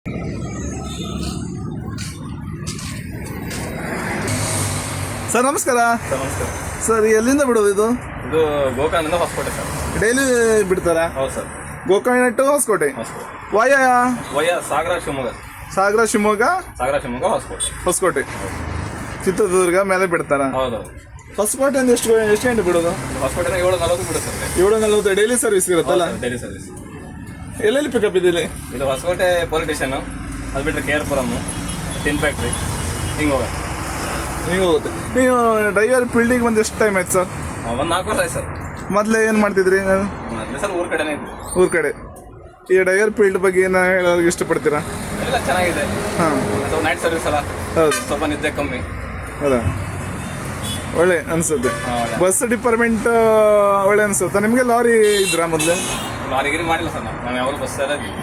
Sir ನಮಸ್ಕಾರ. ನಮಸ್ಕಾರ sir ಎಲ್ಲಿಂದ ಬಿಡೋದು ಇದು? ಇದು ಗೋಕರ್ಣದಿಂದ ಹೊಸಕೋಟೆ ಸರ್. ಡೈಲಿ ಬಿಡ್ತಾರಾ? ಹೌದು ಸರ್. ಗೋಕರ್ಣ ಟು ಹೊಸಕೋಟೆ. ವಯ ಸಾಗರ ಶಿವಮೊಗ್ಗ. ಸಾಗರ ಶಿವಮೊಗ್ಗ, ಹೊಸಕೋಟೆ. ಹೊಸಕೋಟೆ, ಚಿತ್ರದುರ್ಗ ಮೇಲೆ ಬಿಡ್ತಾರ? ಹೌದು. ಹೊಸಕೋಟೆಯಿಂದ ಎಷ್ಟು ಗಂಟೆ ಬಿಡೋದು? ಹೊಸಕೋಟೆ 7:40 ಬಿಡುತ್ತೆ ಸರ್. 7:40 ಡೈಲಿ ಸರ್ವಿಸ್ ಇರುತ್ತಲ್ಲ? Daily service. ಎಲ್ಲೆಲ್ಲಿ ಪಿಕಪ್ ಇದೆ? ಇದು ಹೊಸಕೋಟೆ ಪೊಲೀಸ್ ಸ್ಟೇಷನ್, ಅದು ಬಿಟ್ಟರೆ KR ಪುರಮ್, ಟಿನ್ ಫ್ಯಾಕ್ಟ್ರಿ, ಹಿಂಗೆ ಹೋಗುತ್ತೆ. ಹಿಂಗೆ ಹೋಗುತ್ತೆ. ನೀವು ಡ್ರೈವರ್ ಫೀಲ್ಡಿಗೆ ಬಂದು ಎಷ್ಟು ಟೈಮ್ ಆಯ್ತು ಸರ್? 4 ವರ್ಷ ಆಯ್ತು ಸರ್. ಮೊದಲೇ ಏನು ಮಾಡ್ತಿದ್ರಿ? ಮೊದಲೇ ಸರ್ ಊರ ಕಡೆನೇ ಇದ್ವಿ. ಊರ ಕಡೆ. ಈ ಡ್ರೈವರ್ ಫೀಲ್ಡ್ ಬಗ್ಗೆ ಏನು ಹೇಳೋದಕ್ಕೆ ಇಷ್ಟಪಡ್ತೀರಾ? ಎಲ್ಲ ಚೆನ್ನಾಗಿದೆ. ಹಾಂ, ಅಥವಾ ನೈಟ್ ಸರ್ವಿಸ್ ಅಲ್ಲ, ಹೌದು, ಸ್ವಲ್ಪ ನಿದ್ದೆ ಕಮ್ಮಿ. ಹೌದಾ? ಒಳ್ಳೆ ಅನ್ಸುತ್ತೆ. ಬಸ್ ಡಿಪಾರ್ಟ್ಮೆಂಟ್ ಒಳ್ಳೆ ಅನ್ಸುತ್ತೆ. ನಿಮಗೆ ಲಾರಿ ಇದ್ರಾ ಮೊದಲೇ? ಲಾರಿಗಿರಿ ಮಾಡಿಲ್ಲ ಸರ್. ನಾವು ಯಾವಾಗ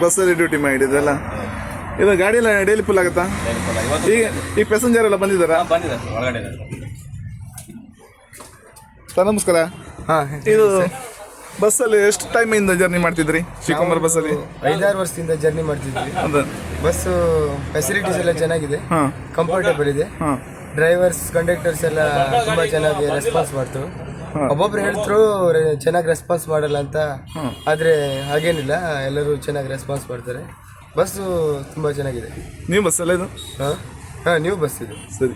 ಬಸ್ಸಲ್ಲಿ ಡ್ಯೂಟಿ ಮಾಡಿದ್ದಲ್ಲ. ಇದು ಗಾಡಿ ಎಲ್ಲ ಡೈಲಿ ಫುಲ್ ಆಗುತ್ತಾ? ಈ ಪ್ಯಾಸೆಂಜರ್ ಎಲ್ಲ ಬಂದಿದ್ದಾರಾ? ಬಂದಿದ್ದಾರೆ ಸರ್, ಒಳಗಡೆ ಇದೆ ಸರ್. ನಮಸ್ಕಾರ. ಹಾಂ, ಇದು ಬಸ್ಸಲ್ಲಿ ಎಷ್ಟು ಟೈಮಿಂದ ಜರ್ನಿ ಮಾಡ್ತಿದ್ರಿ? ಶಿವಕುಮಾರ್ ಬಸ್ಸಲ್ಲಿ 5-6 ವರ್ಷದಿಂದ ಜರ್ನಿ ಮಾಡ್ತಿದ್ವಿ. ಹೌದಾ? ಬಸ್ಸು ಫೆಸಿಲಿಟೀಸ್ ಎಲ್ಲ ಚೆನ್ನಾಗಿದೆ, ಹಾಂ, ಕಂಫರ್ಟೇಬಲ್ ಇದೆ. ಹಾಂ, ಡ್ರೈವರ್ಸ್, ಕಂಡಕ್ಟರ್ಸ್ ಎಲ್ಲ ತುಂಬ ಚೆನ್ನಾಗಿ ರೆಸ್ಪಾನ್ಸ್ ಮಾಡ್ತು. ಒಬ್ಬೊಬ್ರು ಹೇಳ್ತರು ಚೆನ್ನಾಗಿ ರೆಸ್ಪಾನ್ಸ್ ಮಾಡಲ್ಲ ಅಂತ, ಆದರೆ ಹಾಗೇನಿಲ್ಲ, ಎಲ್ಲರೂ ಚೆನ್ನಾಗಿ ರೆಸ್ಪಾನ್ಸ್ ಮಾಡ್ತಾರೆ. ಬಸ್ಸು ತುಂಬ ಚೆನ್ನಾಗಿದೆ. ನೀವು ಬಸ್ಸಲ್ಲ ಇದು? ಹಾಂ ಹಾಂ, ನೀವು ಬಸ್ ಇದು. ಸರಿ.